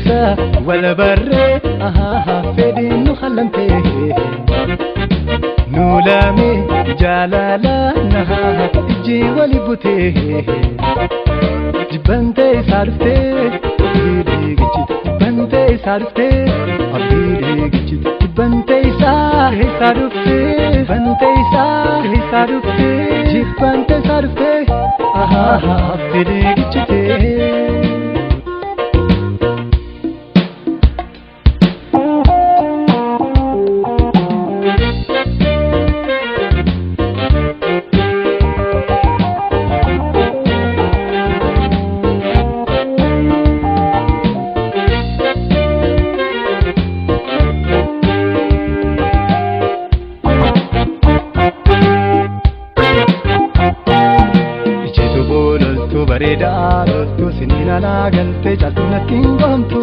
كاليسا ولا بري فدين نخلمته نولامي جالالا نها اجي ولبوته جبنتي صارفتي عبيدي جيت جبنتي صارفتي عبيدي جيت جبنتي صارفتي جبنتي صارفتي جبنتي صارفتي عبيدي جيت Bareda loltu sinina na galte jaltu na kingomtu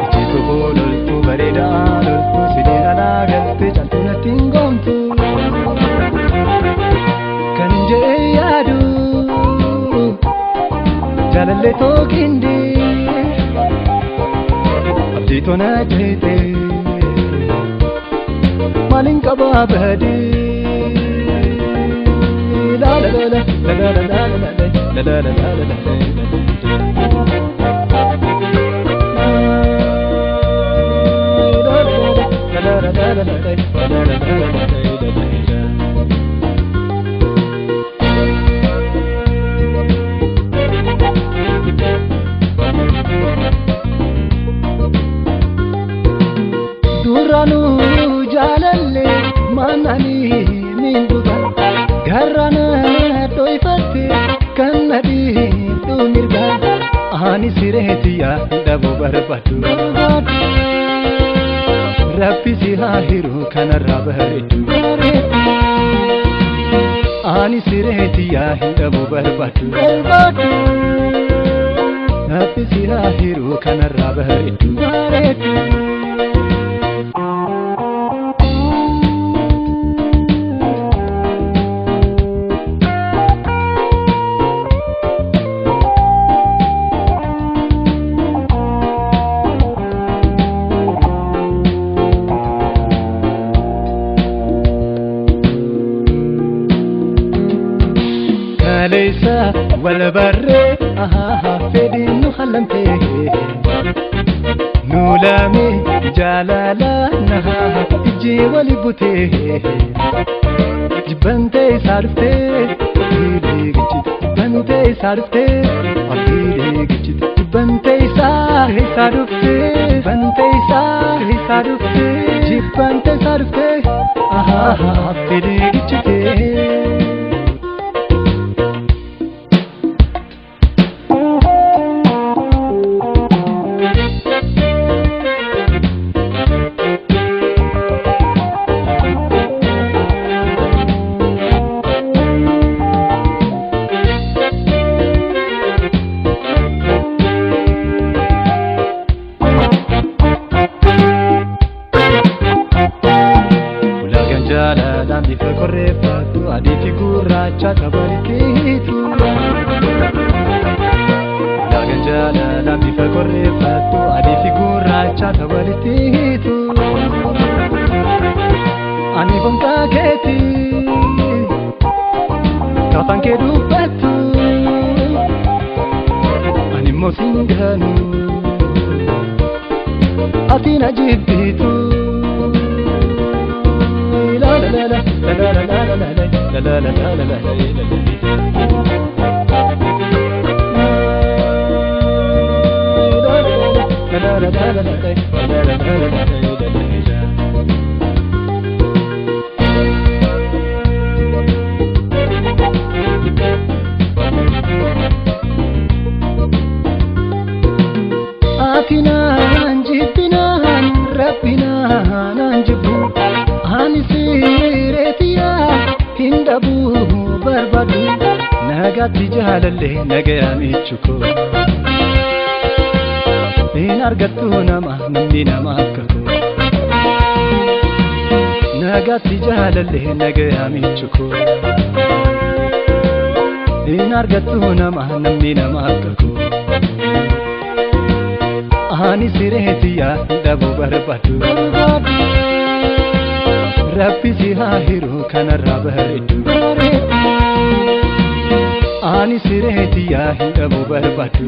Ichitu loltu bareda loltu sinina na galte jaltu na kingomtu Kanje yadu jalalle to kindi abdi to na jete malin kababadi la la la la la la la la la la la duranu jalalle manani minduga garana doifate kannadi tumirga ani sirehtiya dabu barbatu rabbi sihahiru kanarra bahritu ani sirehtiya dabu barbatu rabbi sihahiru kanarra bahritu كاليسا ولا بري فدين نخلمته نولامي جالالا نها اجي ولبوته جبنتي صارفتي عبيدي جيت جبنتي صارفتي عبيدي جيت جبنتي صارفتي جبنتي صارفتي جبنتي صارفتي عبيدي جيت Lambi fa correfatu adi figuraccia tabalitu La ganjala lambi fa correfatu adi figuraccia tabalitu Ani bonka keti kafan ke dubatu Ani mosinganu atina jibitu la la la la la la la la la la la la atina anjibina rabbina nanjibu anisiretiya hindabu barbadu nagati jalalle nagayamichuko in argattu nama namni nama akkako nagati jalalle nagayamichuko in argattu nama namni nama akkako ani sireetiya dhabu barbadu rabbi si haa hiru kanarraa bareedu ani sireetiya dhabu barbadu